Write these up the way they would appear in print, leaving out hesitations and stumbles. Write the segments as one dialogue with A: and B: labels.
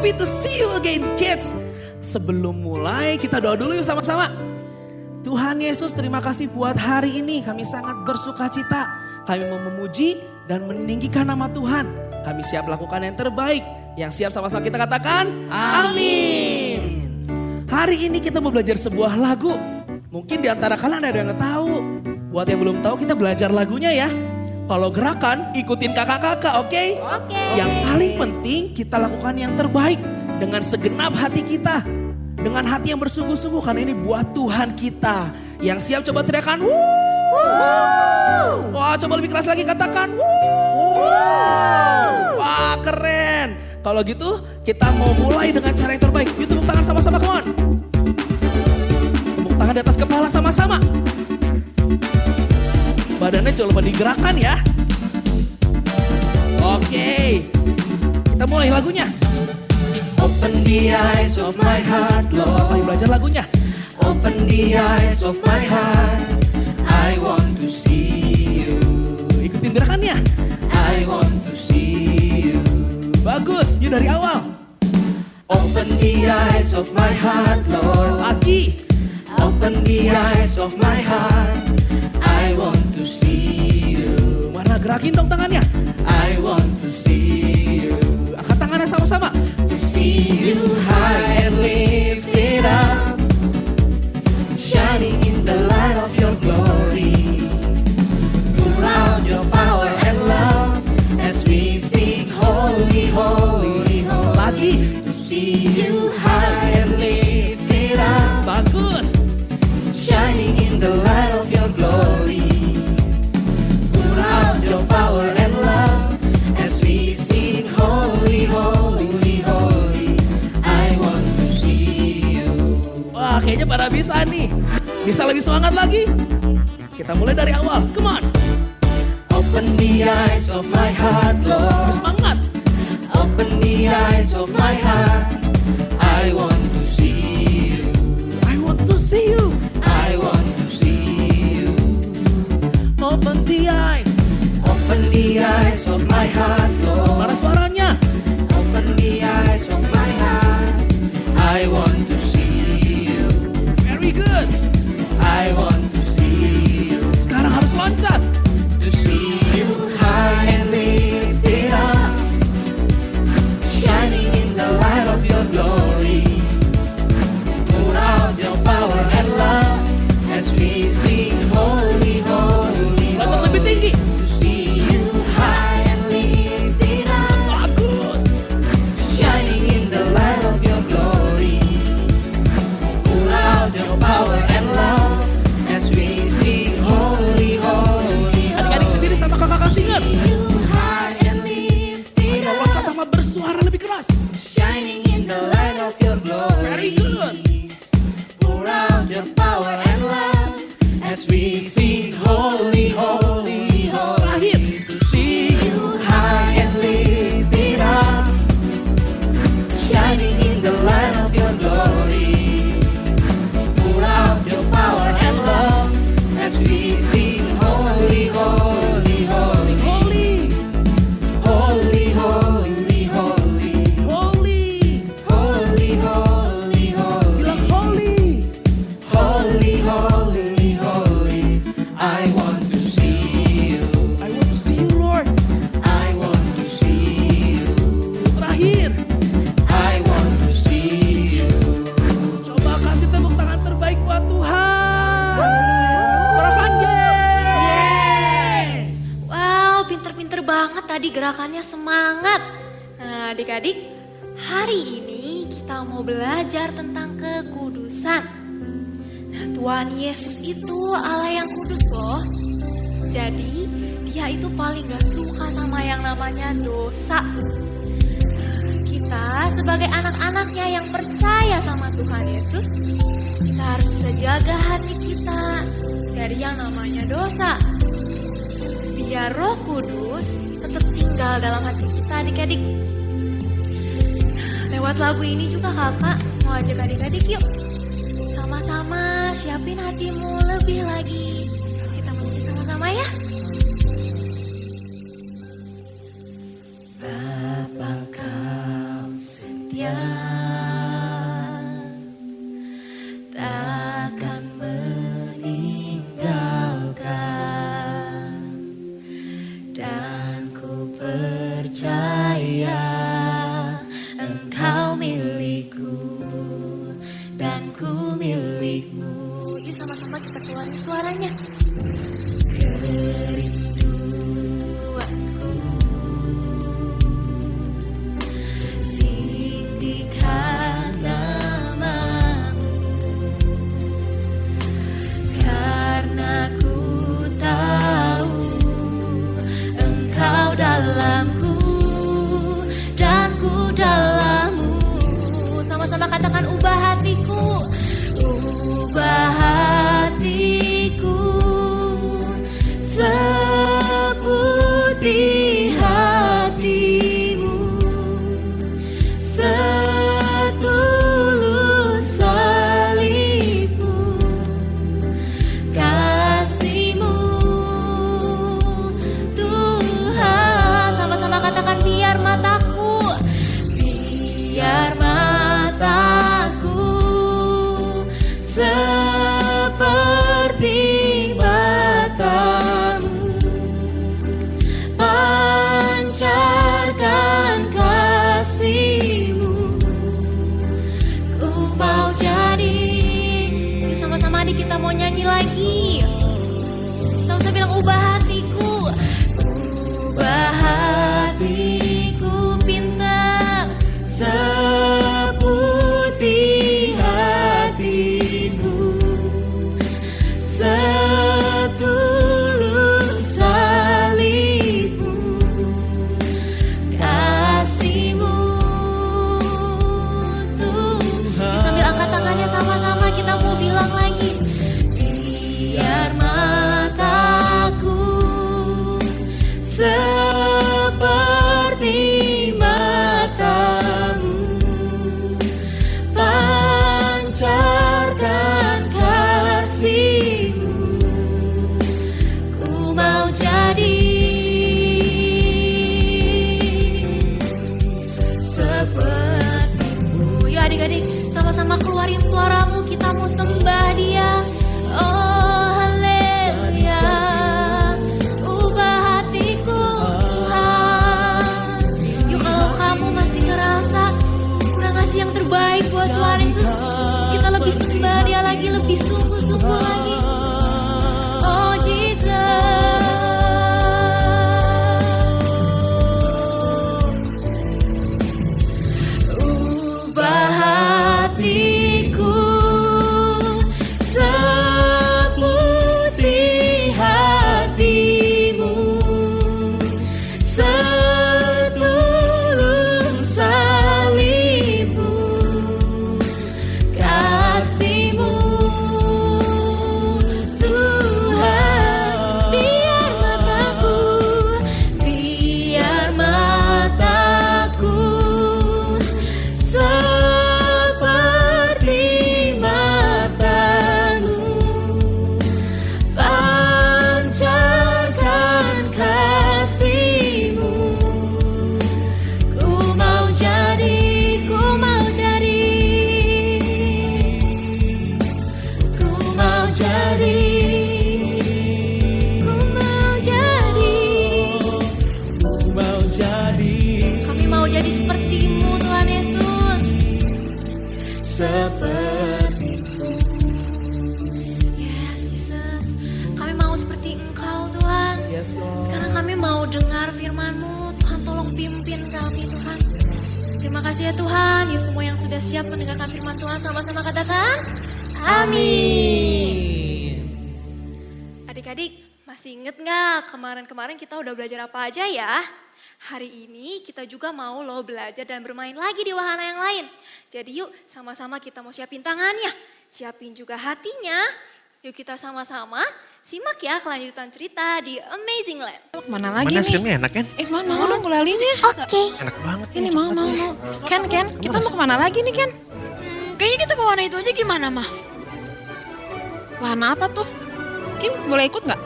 A: happy to see you again kids. Sebelum mulai kita doa dulu yuk sama-sama. Tuhan Yesus, terima kasih buat hari ini. Kami sangat bersuka cita. Kami mau memuji dan meninggikan nama Tuhan. Kami siap lakukan yang terbaik. Yang siap sama-sama kita katakan amin. Hari ini kita mau belajar sebuah lagu. Mungkin di antara kalian ada yang tahu. Buat yang belum tahu kita belajar lagunya ya. Kalau gerakan ikutin kakak-kakak, oke?
B: Oke.
A: Yang paling penting kita lakukan yang terbaik dengan segenap hati kita. Dengan hati yang bersungguh-sungguh karena ini buat Tuhan kita. Yang siap coba teriakan wuh. Wah, coba lebih keras lagi katakan wuh. Wah, keren. Kalau gitu kita mau mulai dengan cara yang terbaik. Yuk tepuk tangan sama-sama, come on. Tepuk tangan di atas kepala sama-sama. Badannya jangan lupa digerakkan ya. Oke, kita mulai lagunya.
C: Open the eyes of my heart, Lord.
A: Ayo belajar lagunya.
C: Open the eyes of my heart. I want to see you.
A: Ikutin gerakannya.
C: I want to see you.
A: Bagus, yuk dari awal.
C: Open the eyes of my heart, Lord.
A: Lagi.
C: Open the eyes of my heart. I want to see you.
A: Mana gerakin dong tangannya.
C: I want to see you.
A: Angkat tangannya sama-sama.
C: To see you high and lifted up, shining in the light of your glory. Pour out your power and love as we sing holy, holy, holy.
A: Lagi.
C: To see you high and lifted up,
A: Bagus.
C: shining in the light of your glory. Pour out your power and love as we sing holy, holy, holy. I want to see you.
A: Wah, kayaknya pada bisa nih. Bisa lebih semangat lagi? Kita mulai dari awal. Come on.
C: Open the eyes of my heart,
A: Lebih
C: Lord.
A: semangat.
C: Open the eyes of my heart. I want to see you.
A: I want to see you.
C: I want to see you.
A: Open the eyes.
C: Open the eyes of my heart, Lord.
A: Mana suaranya?
C: Open the eyes of my heart. I want to see you.
A: Very good.
C: I want to see you.
A: Sekarang harus loncat.
C: To see you high and lifted up, shining in the light of your glory. Pour out your power and love as we sing holy, holy,
A: Loncat lebih
C: holy.
A: tinggi.
C: To see you high and lifted up,
A: Bagus.
C: shining in the light of your glory. Pour out your power and love as we sing holy, holy,
A: Adik-adik sendiri sama kakak singer.
C: you high and lifted
A: Ayo loncat
C: up,
A: sama bersuara lebih keras.
C: shining in the light of your
A: Very
C: glory.
A: good.
C: Pour out your power and love as we sing holy, holy,
A: Terakhir.
C: holy. To see you high and lifted up, shining in the light of your glory. Pour out your power and love as we sing holy, holy, holy.
A: Holy.
C: Holy, holy, holy.
A: Holy.
C: Holy, holy, holy.
A: Bilang holy.
C: Holy, holy, holy. I want to see you.
A: I want to see you, Lord.
C: I want to see you.
A: Terakhir.
C: I want to see you.
A: Coba kasih tepuk tangan terbaik buat Tuhan. Sorakan yes.
B: Wow, pinter-pinter banget tadi gerakannya, semangat. Nah, adik-adik, hari ini kita mau belajar tentang kekudusan. Nah, Tuhan Yesus itu Allah yang kudus loh. Jadi, dia itu paling gak suka sama yang namanya dosa. Kita sebagai anak-anaknya yang percaya sama Tuhan Yesus, kita harus bisa jaga hati kita dari yang namanya dosa. Biar Roh Kudus tetap tinggal dalam hati kita, adik-adik. Lewat lagu ini juga kakak mau ajak adik-adik yuk. Sama-sama siapin hatimu lebih lagi. Kita menyanyi sama-sama ya.
C: Bapa kau setia percaya Engkau milikku dan ku milikmu.
B: Yuk sama-sama kita keluarin suaranya.
C: Kerinduanku tinggikan namamu, karena ku tahu Engkau dalamku dan ku dalammu.
B: Sama-sama katakan ubah hatiku.
C: Ubah hatiku seputih hatimu, setulus salibmu, kasihmu Tuhan.
B: Sama-sama katakan biar mataku.
C: Biar mataku seperti matamu, pancarkan kasihmu, ku mau jadi.
B: Yuk sama-sama adik kita mau nyanyi lagi. Sama-sama bilang ubah hatiku.
C: Ubah hatiku pintar seputih hatiku, setulus salibmu, kasihmu Tuhan.
B: Yuk sambil angkat tangannya sama-sama kita mau bilang lagi.
C: Biar mataku seperti matamu, pancarkan kasihmu, ku mau jadi sepertimu.
B: Yuk adik-adik sama-sama keluarin suaramu. Kita mau sembah dia. Oh haleluya. Ubah hatiku Tuhan. Yuk kalau kamu masih ngerasa kurang ngasih yang terbaik buat Tuhan Yesus, kita lebih sembah dia lagi, lebih sungguh-sungguh lagi. Oh Jesus.
C: Ubah hatiku seputih hatimu, setulus salibmu, kasihmu Tuhan. Biar mataku seperti matamu, pancarkan kasihmu, ku mau jadi, ku mau jadi, ku mau jadi, ku mau jadi.
A: Ku mau jadi.
B: Kami mau jadi seperti-Mu Tuhan Yesus.
C: Sepertimu.
B: Yes Jesus. Kami mau seperti Engkau Tuhan.
A: Yes Lord.
B: Sekarang kami mau dengar firman-Mu. Tuhan tolong pimpin kami Tuhan. Terima kasih ya Tuhan. Yuk semua yang sudah siap mendengarkan firman Tuhan sama-sama katakan amin. Adik-adik masih inget gak kemarin-kemarin kita udah belajar apa aja ya? Hari ini kita juga mau loh belajar dan bermain lagi di wahana yang lain. Jadi yuk sama-sama kita mau siapin tangannya, siapin juga hatinya. Yuk kita sama-sama simak ya kelanjutan cerita di Amazing Land.
D: Mana lagi
E: Mana
D: nih?
E: filmnya enak kan?
D: Mau dong gulalinya.
E: Enak banget.
D: Ini mau. Ken, kita mau kemana lagi nih Ken?
F: Kayaknya kita ke warna itu aja gimana, Mah?
D: Wahana apa tuh? Kim boleh ikut nggak?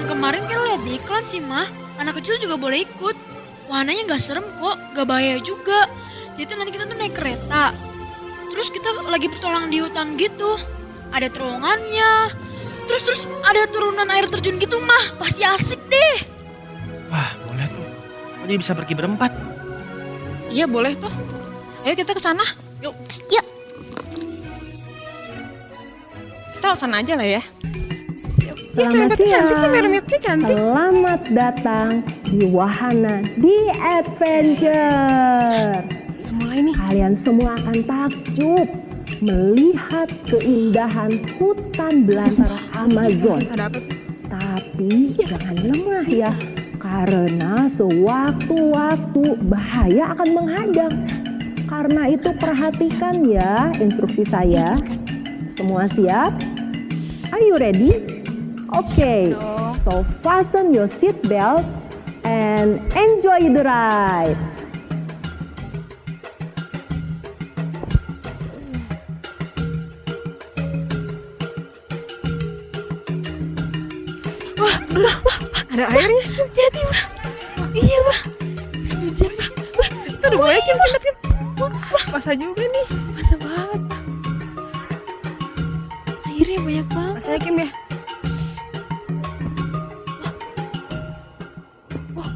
F: Kemarin kan lihat di iklan sih, Mah. Anak kecil juga boleh ikut. Wahananya nggak serem kok, nggak bahaya juga. Jadi nanti kita tuh naik kereta. Terus kita lagi petualangan di hutan gitu. Ada terowongannya. Terus ada turunan air terjun gitu, Mah. Pasti asik deh.
E: Wah, boleh tuh.
A: Jadi bisa pergi berempat.
D: Iya boleh tuh. Ayo kita ke sana.
A: Yuk.
D: Yuk. Kita laksana aja lah ya.
E: Selamat siang. Selamat datang di Wahana di Adventure.
D: Mulai nih.
E: Kalian semua akan takjub melihat keindahan hutan belantara Amazon.
D: Ada apa?
E: Tapi jangan lemah ya, karena sewaktu-waktu bahaya akan menghadang. Karena itu perhatikan ya instruksi saya. Semua siap? Are you ready? Okay, so fasten your seat belt and enjoy the ride.
D: Ada airnya. Jadi Mbak. Iya Mbak. Hujan Mbak. Kita udah boleh Kim. Basah juga nih. Basah banget. Airnya banyak banget. Basah Kim ya. Wah.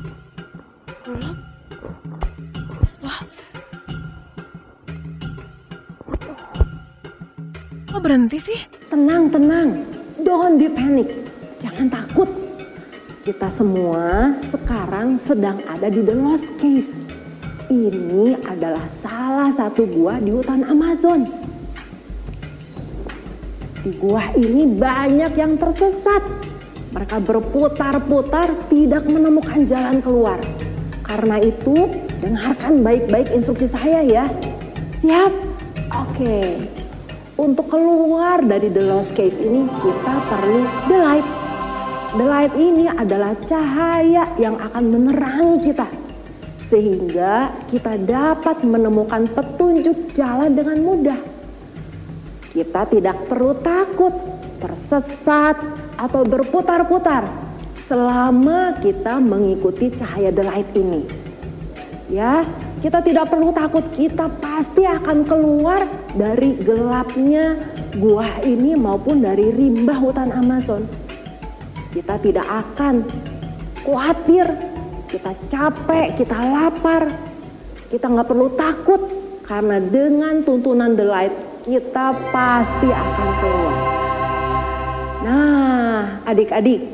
D: Kolam. Wah. Kok berhenti sih?
E: Tenang, tenang. Don't be panic. Jangan takut. Kita semua sekarang sedang ada di The Lost Cave. Ini adalah salah satu gua di hutan Amazon. Di gua ini banyak yang tersesat. Mereka berputar-putar tidak menemukan jalan keluar. Karena itu, dengarkan baik-baik instruksi saya ya. Siap? Oke. Untuk keluar dari The Lost Cave ini kita perlu the light. The light ini adalah cahaya yang akan menerangi kita. Sehingga kita dapat menemukan petunjuk jalan dengan mudah. Kita tidak perlu takut, tersesat, atau berputar-putar selama kita mengikuti cahaya the light ini. Ya, kita tidak perlu takut, kita pasti akan keluar dari gelapnya gua ini maupun dari rimba hutan Amazon. Kita tidak akan khawatir, kita capek, kita lapar, kita nggak perlu takut karena dengan tuntunan the light kita pasti akan keluar. Nah, adik-adik,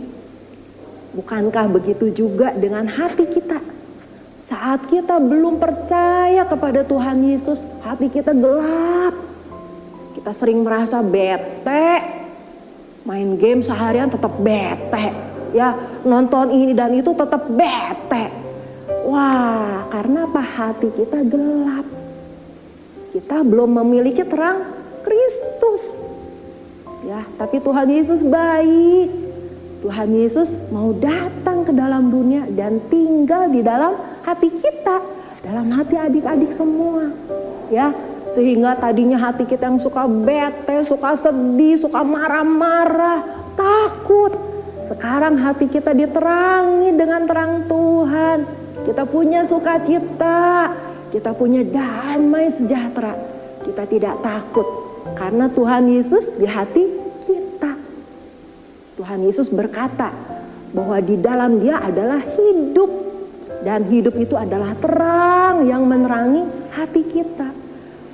E: bukankah begitu juga dengan hati kita? Saat kita belum percaya kepada Tuhan Yesus, hati kita gelap. Kita sering merasa bete. Main game seharian tetap bete, ya nonton ini dan itu tetap bete. Wah, karena apa? Hati kita gelap. Kita belum memiliki terang Kristus. Ya, tapi Tuhan Yesus baik. Tuhan Yesus mau datang ke dalam dunia dan tinggal di dalam hati kita, dalam hati adik-adik semua. Ya, sehingga tadinya hati kita yang suka bete, suka sedih, suka marah-marah, takut. Sekarang hati kita diterangi dengan terang Tuhan. Kita punya sukacita, kita punya damai sejahtera. Kita tidak takut karena Tuhan Yesus di hati kita. Tuhan Yesus berkata bahwa di dalam Dia adalah hidup. Dan hidup itu adalah terang yang menerangi hati kita.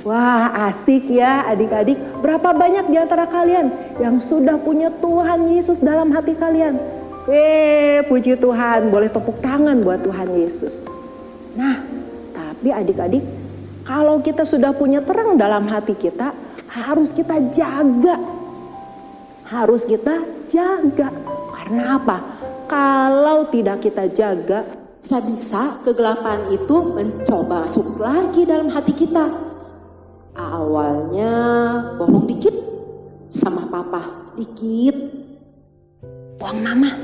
E: Wah, asik ya adik-adik. Berapa banyak di antara kalian yang sudah punya Tuhan Yesus dalam hati kalian? Puji Tuhan, boleh tepuk tangan buat Tuhan Yesus. Nah, tapi adik-adik, kalau kita sudah punya terang dalam hati kita, harus kita jaga. Harus kita jaga. Karena apa? Kalau tidak kita jaga,
G: bisa-bisa kegelapan itu mencoba masuk lagi dalam hati kita. Awalnya bohong dikit sama papa dikit,
E: uang mama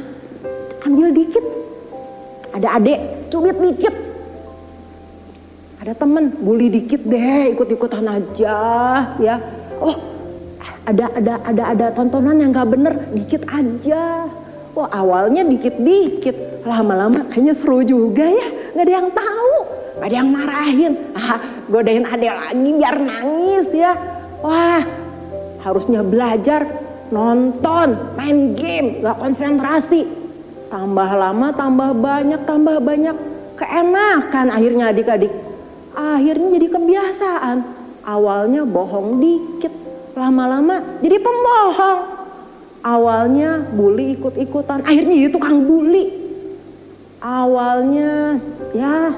E: ambil dikit, ada adik cubit dikit, ada temen bully dikit deh, ikut-ikutan aja ya. Oh, ada tontonan yang gak bener dikit aja. Wah, awalnya dikit-dikit, lama-lama kayaknya seru juga ya, gak ada yang tahu, gak ada yang marahin. Godain adek lagi biar nangis ya. Wah, harusnya belajar, nonton, main game, gak konsentrasi. Tambah lama, tambah banyak, keenakan akhirnya adik-adik. Akhirnya jadi kebiasaan. Awalnya bohong dikit, lama-lama jadi pembohong. Awalnya bully ikut-ikutan, akhirnya jadi tukang bully. Awalnya ya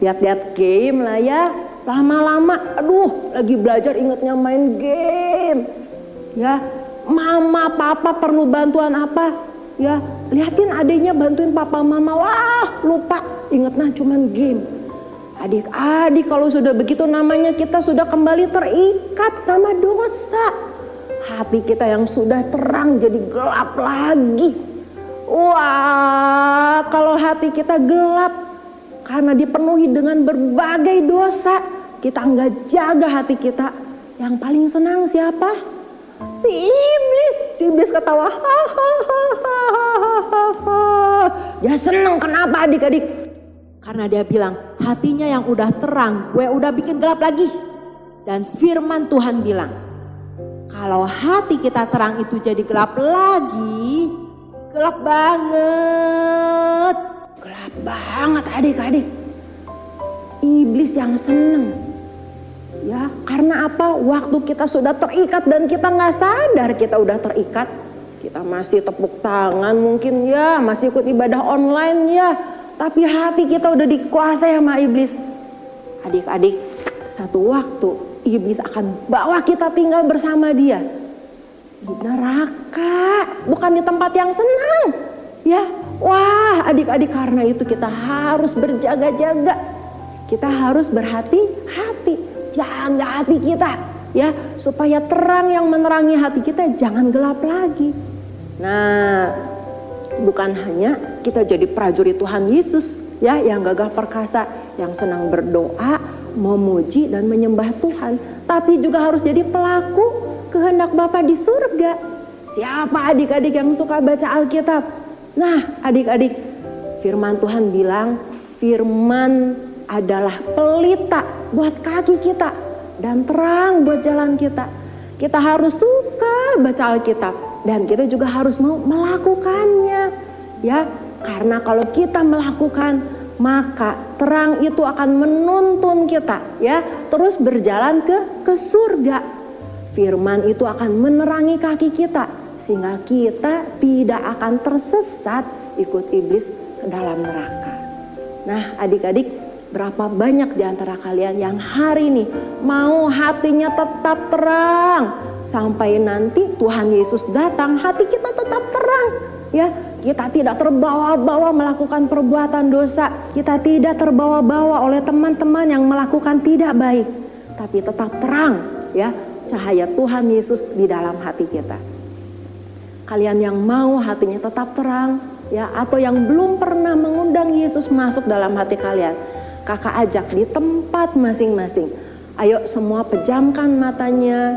E: lihat-lihat game lah ya. Lama-lama aduh lagi belajar ingetnya main game. Ya, mama papa perlu bantuan apa? Ya, liatin adiknya bantuin papa mama. Wah, lupa ingetnya cuman game. Adik-adik kalau sudah begitu namanya kita sudah kembali terikat sama dosa. Hati kita yang sudah terang jadi gelap lagi. Wah, kalau hati kita gelap karena dipenuhi dengan berbagai dosa, kita nggak jaga hati kita. Yang paling senang siapa? Si iblis. Si iblis ketawa. Dia seneng, kenapa adik-adik?
G: Karena dia bilang, hatinya yang udah terang, gue udah bikin gelap lagi. Dan firman Tuhan bilang, kalau hati kita terang itu jadi gelap lagi, gelap banget.
E: Gelap banget adik-adik. Iblis yang seneng. Ya, karena apa? Waktu kita sudah terikat dan kita nggak sadar kita udah terikat. Kita masih tepuk tangan mungkin ya, masih ikut ibadah online ya. Tapi hati kita udah dikuasai sama iblis. Adik-adik, satu waktu iblis akan bawa kita tinggal bersama dia. Di neraka, bukan di tempat yang senang. Ya, wah adik-adik karena itu kita harus berjaga-jaga. Kita harus berhati-hati, jaga hati kita. Ya, supaya terang yang menerangi hati kita jangan gelap lagi. Nah, bukan hanya kita jadi prajurit Tuhan Yesus ya yang gagah perkasa, yang senang berdoa, memuji dan menyembah Tuhan, tapi juga harus jadi pelaku kehendak Bapa di surga. Siapa adik-adik yang suka baca Alkitab? Nah, adik-adik, firman Tuhan bilang, firman adalah pelita buat kaki kita dan terang buat jalan kita. Kita harus suka baca Alkitab dan kita juga harus mau melakukannya. Ya, karena kalau kita melakukan, maka terang itu akan menuntun kita ya terus berjalan ke surga. Firman itu akan menerangi kaki kita sehingga kita tidak akan tersesat ikut iblis ke dalam neraka. Nah, adik-adik, berapa banyak di antara kalian yang hari ini mau hatinya tetap terang sampai nanti Tuhan Yesus datang, hati kita tetap terang ya. Kita tidak terbawa-bawa melakukan perbuatan dosa. Kita tidak terbawa-bawa oleh teman-teman yang melakukan tidak baik. Tapi tetap terang ya cahaya Tuhan Yesus di dalam hati kita. Kalian yang mau hatinya tetap terang ya, atau yang belum pernah mengundang Yesus masuk dalam hati kalian, kakak ajak di tempat masing-masing. Ayo semua pejamkan matanya.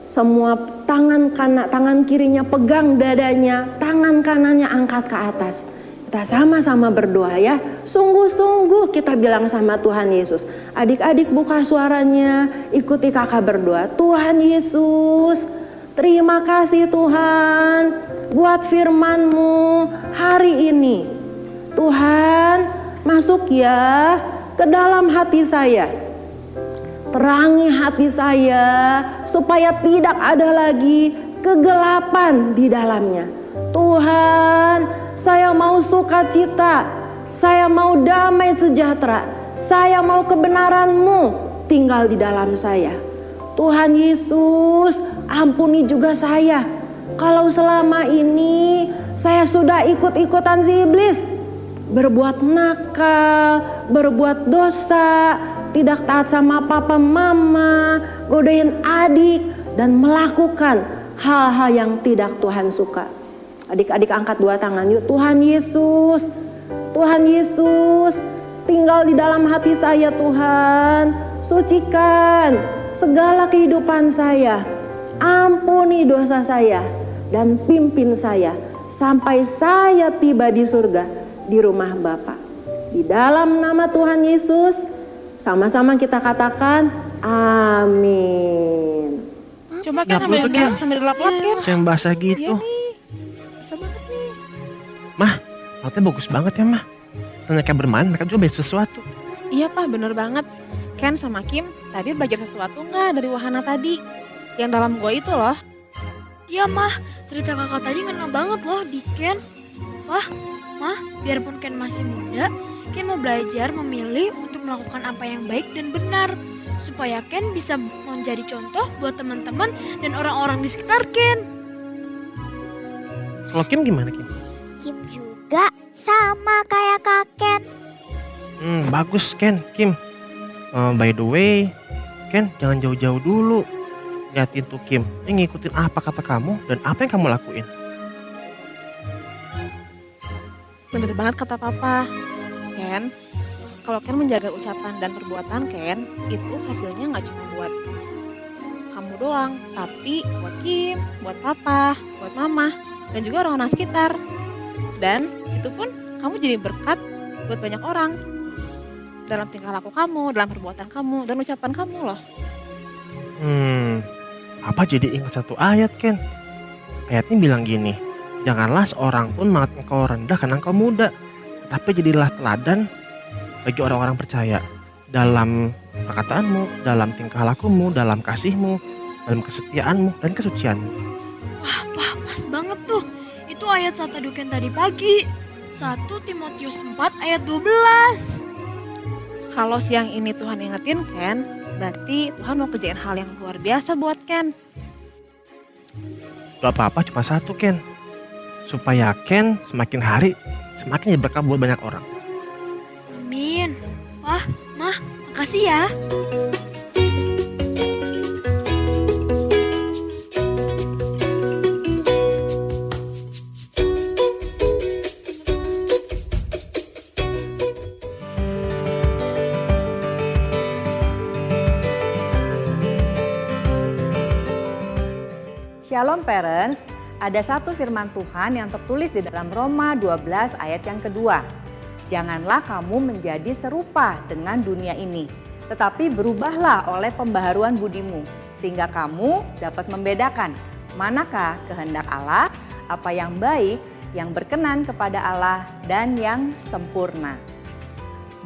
E: Semua tangan kirinya pegang dadanya, tangan kanannya angkat ke atas. Kita sama-sama berdoa ya. Sungguh-sungguh kita bilang sama Tuhan Yesus. Adik-adik buka suaranya, ikuti kakak berdoa. Tuhan Yesus, terima kasih Tuhan buat firman-Mu hari ini. Tuhan, masuk ya ke dalam hati saya. Terangi hati saya supaya tidak ada lagi kegelapan di dalamnya. Tuhan, saya mau sukacita, saya mau damai sejahtera, saya mau kebenaran-Mu tinggal di dalam saya. Tuhan Yesus, ampuni juga saya. Kalau selama ini saya sudah ikut-ikutan si iblis, berbuat nakal, berbuat dosa, tidak taat sama papa mama, godain adik, dan melakukan hal-hal yang tidak Tuhan suka. Adik-adik angkat dua tangan yuk. Tuhan Yesus, Tuhan Yesus, tinggal di dalam hati saya Tuhan. Sucikan segala kehidupan saya. Ampuni dosa saya dan pimpin saya sampai saya tiba di surga, di rumah Bapa. Di dalam nama Tuhan Yesus, sama-sama kita katakan amin.
D: Coba kan sambil lap-lap kan.
A: Yang basah gitu.
D: Iya nih. Bisa banget nih.
A: Mah, alatnya bagus banget ya mah.
H: mereka bermain, mereka juga belajar sesuatu.
D: Iya Pak, bener banget. Ken sama Kim tadi belajar sesuatu nggak dari wahana tadi? Yang dalam gua itu loh.
F: Iya mah, cerita kakak tadi ngena banget loh di Ken. Wah, mah, biarpun Ken masih muda, Ken mau belajar memilih untuk melakukan apa yang baik dan benar. Supaya Ken bisa menjadi contoh buat teman-teman dan orang-orang di sekitar Ken.
H: Kalau Kim gimana Kim?
I: Kim juga sama kayak Kak Ken.
H: Bagus Ken, Kim. By the way, Ken jangan jauh-jauh dulu. Liatin tuh Kim, ngikutin apa kata kamu dan apa yang kamu lakuin.
D: Bener banget kata Papa. Ken, kalau Ken menjaga ucapan dan perbuatan Ken, itu hasilnya nggak cuma buat kamu doang, tapi buat Kim, buat Papa, buat Mama, dan juga orang-orang sekitar. Dan itu pun kamu jadi berkat buat banyak orang. Dalam tingkah laku kamu, dalam perbuatan kamu, dan ucapan kamu loh.
H: Apa jadi ingat satu ayat Ken? Ayatnya bilang gini, janganlah seorang pun menganggap engkau rendah karena engkau muda, tapi jadilah teladan bagi orang-orang percaya dalam perkataanmu, dalam tingkah lakumu, dalam kasihmu, dalam kesetiaanmu, dan kesucianmu.
F: Wah, pas banget tuh. Itu ayat saat teduh Ken tadi pagi. 1 Timotius 4 ayat 12.
D: Kalau siang ini Tuhan ingetin Ken, berarti Tuhan mau kerjain hal yang luar biasa buat Ken.
H: Gak apa-apa, cuma satu Ken. Supaya Ken semakin hari semakin berkat buat banyak orang.
F: Amin. Wah, Mah, makasih ya.
E: Shalom parents, ada satu firman Tuhan yang tertulis di dalam Roma 12 ayat yang kedua. Janganlah kamu menjadi serupa dengan dunia ini, tetapi berubahlah oleh pembaharuan budimu, sehingga kamu dapat membedakan manakah kehendak Allah, apa yang baik, yang berkenan kepada Allah, dan yang sempurna.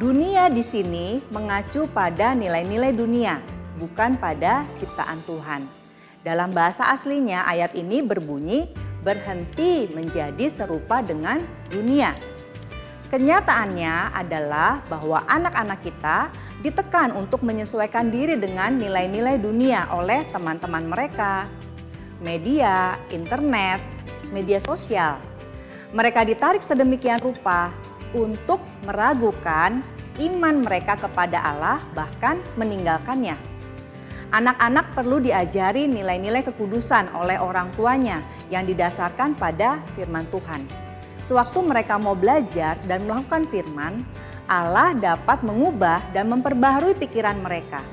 E: Dunia di sini mengacu pada nilai-nilai dunia, bukan pada ciptaan Tuhan. Dalam bahasa aslinya ayat ini berbunyi berhenti menjadi serupa dengan dunia. Kenyataannya adalah bahwa anak-anak kita ditekan untuk menyesuaikan diri dengan nilai-nilai dunia oleh teman-teman mereka, media, internet, media sosial. Mereka ditarik sedemikian rupa untuk meragukan iman mereka kepada Allah, bahkan meninggalkannya. Anak-anak perlu diajari nilai-nilai kekudusan oleh orang tuanya yang didasarkan pada firman Tuhan. Sewaktu mereka mau belajar dan melakukan firman, Allah dapat mengubah dan memperbaharui pikiran mereka.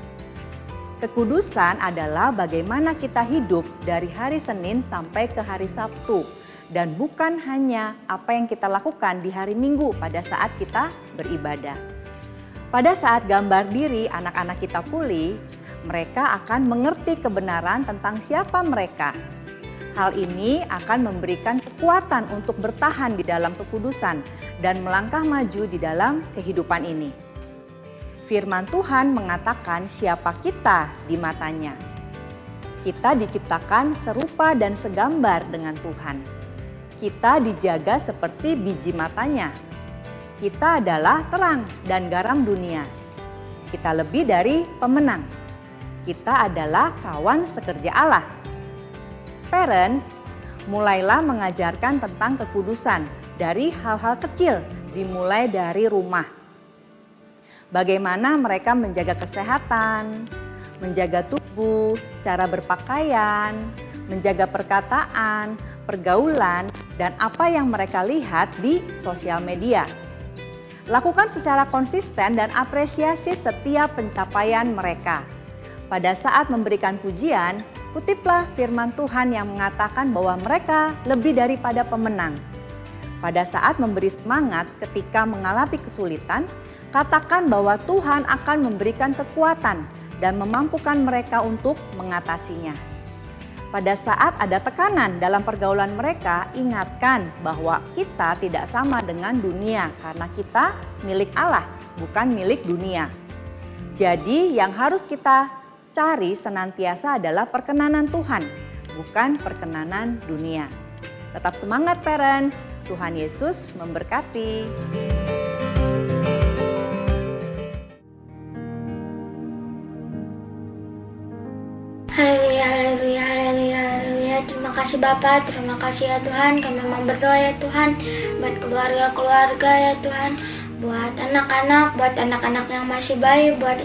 E: Kekudusan adalah bagaimana kita hidup dari hari Senin sampai ke hari Sabtu, dan bukan hanya apa yang kita lakukan di hari Minggu pada saat kita beribadah. Pada saat gambar diri anak-anak kita pulih, mereka akan mengerti kebenaran tentang siapa mereka. Hal ini akan memberikan kekuatan untuk bertahan di dalam kekudusan dan melangkah maju di dalam kehidupan ini. Firman Tuhan mengatakan siapa kita di matanya. Kita diciptakan serupa dan segambar dengan Tuhan. Kita dijaga seperti biji matanya. Kita adalah terang dan garam dunia. Kita lebih dari pemenang. Kita adalah kawan sekerja Allah. Parents, mulailah mengajarkan tentang kekudusan dari hal-hal kecil, dimulai dari rumah. Bagaimana mereka menjaga kesehatan, menjaga tubuh, cara berpakaian, menjaga perkataan, pergaulan, dan apa yang mereka lihat di sosial media. Lakukan secara konsisten dan apresiasi setiap pencapaian mereka. Pada saat memberikan pujian, kutiplah firman Tuhan yang mengatakan bahwa mereka lebih daripada pemenang. Pada saat memberi semangat ketika mengalami kesulitan, katakan bahwa Tuhan akan memberikan kekuatan dan memampukan mereka untuk mengatasinya.
J: Pada saat ada tekanan dalam pergaulan mereka, ingatkan bahwa kita tidak sama dengan dunia karena kita milik Allah, bukan milik dunia. Jadi yang harus kita cari senantiasa adalah perkenanan Tuhan, bukan perkenanan dunia. Tetap semangat parents, Tuhan Yesus memberkati.
I: Haleluya, haleluya, haleluya, haleluya. Terima kasih Bapak, terima kasih ya Tuhan. Kami memang berdoa ya Tuhan, buat keluarga-keluarga ya Tuhan, buat anak-anak yang masih bayi, buat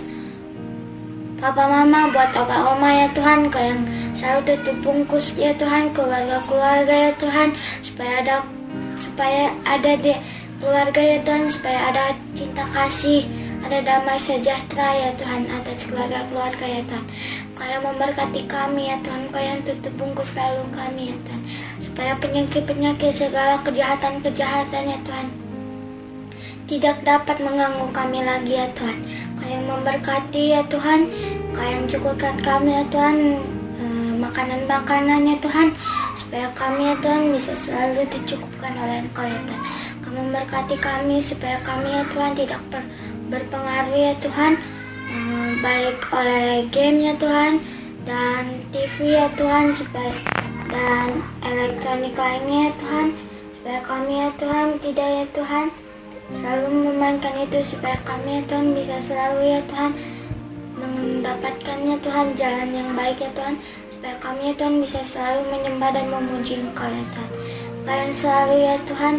I: papa mama, buat opa oma ya Tuhan, yang selalu tutup bungkus ya Tuhan, keluarga-keluarga ya Tuhan, supaya ada di keluarga ya Tuhan, supaya ada cinta kasih, ada damai sejahtera ya Tuhan atas keluarga-keluarga ya Tuhan. Kau yang memberkati kami ya Tuhan, Kau yang tutup bungkus selalu kami ya Tuhan, supaya penyakit-penyakit segala kejahatan-kejahatan ya Tuhan tidak dapat mengganggu kami lagi ya Tuhan. Kau yang memberkati ya Tuhan, Kau yang cukupkan kami ya Tuhan makanan-makanan ya Tuhan, supaya kami ya Tuhan bisa selalu dicukupkan oleh Engkau ya Tuhan. Kau memberkati kami supaya kami ya Tuhan tidak berpengaruh ya Tuhan, baik oleh game ya Tuhan dan TV ya Tuhan, dan elektronik lainnya ya Tuhan, supaya kami ya Tuhan tidak ya Tuhan selalu memainkan itu, supaya kami ya Tuhan bisa selalu ya Tuhan mendapatkannya Tuhan jalan yang baik ya Tuhan, supaya kami ya Tuhan bisa selalu menyembah dan memuji Engkau ya Tuhan. Kau yang selalu ya Tuhan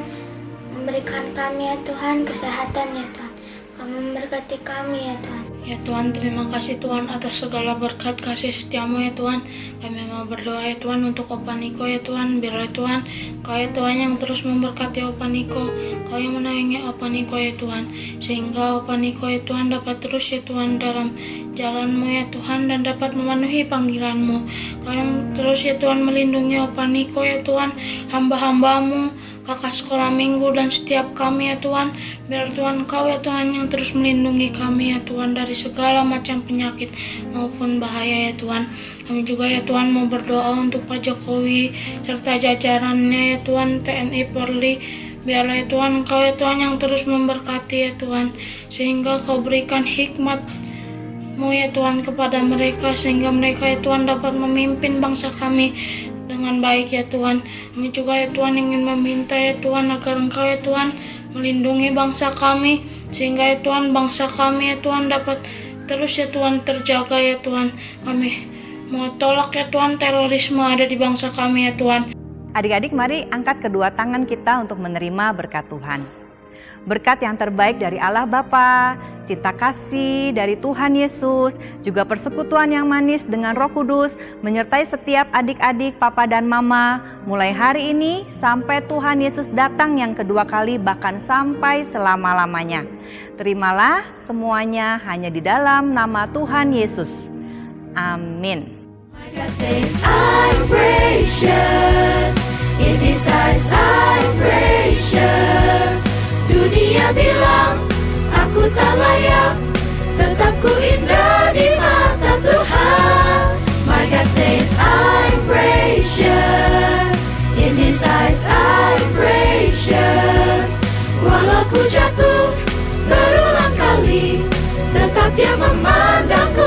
I: memberikan kami ya Tuhan kesehatan ya Tuhan. Kau memberkati kami ya Tuhan.
F: Ya Tuhan, terima kasih Tuhan atas segala berkat kasih setiamu ya Tuhan. Kami mau berdoa ya Tuhan untuk Opa Niko ya Tuhan. Biarlah Tuhan, Kau ya Tuhan yang terus memberkati Opa Niko. Kau yang menaungi Opa Niko ya Tuhan. Sehingga Opa Niko ya Tuhan dapat terus ya Tuhan dalam jalan-Mu ya Tuhan, dan dapat memenuhi panggilan-Mu. Kau yang terus ya Tuhan melindungi Opa Niko ya Tuhan, hamba-hamba-Mu, kakak sekolah minggu, dan setiap kami ya Tuhan. Biar Tuhan Kau ya Tuhan yang terus melindungi kami ya Tuhan dari segala macam penyakit maupun bahaya ya Tuhan. Kami juga ya Tuhan mau berdoa untuk Pak Jokowi serta jajarannya ya Tuhan, TNI Polri. Biarlah ya Tuhan Kau ya Tuhan yang terus memberkati ya Tuhan, sehingga Kau berikan hikmat-Mu ya Tuhan kepada mereka, sehingga mereka ya Tuhan dapat memimpin bangsa kami dengan baik ya Tuhan. Kami juga ya Tuhan ingin meminta ya Tuhan agar Engkau ya Tuhan melindungi bangsa kami, sehingga ya Tuhan bangsa kami ya Tuhan dapat terus ya Tuhan terjaga ya Tuhan. Kami mau tolak ya Tuhan terorisme ada di bangsa kami ya Tuhan.
J: Adik-adik, mari angkat kedua tangan kita untuk menerima berkat Tuhan. Berkat yang terbaik dari Allah Bapa, cinta kasih dari Tuhan Yesus, juga persekutuan yang manis dengan Roh Kudus menyertai setiap adik-adik, papa dan mama mulai hari ini sampai Tuhan Yesus datang yang kedua kali, bahkan sampai selama-lamanya. Terimalah semuanya hanya di dalam nama Tuhan Yesus. Amin.
C: God says I'm precious, in His eyes I'm precious. Dunia bilang aku tak layak, tetap ku indah di mata Tuhan. My God says I'm precious, in His eyes I'm precious. Walau ku jatuh berulang kali, tetap Dia memandangku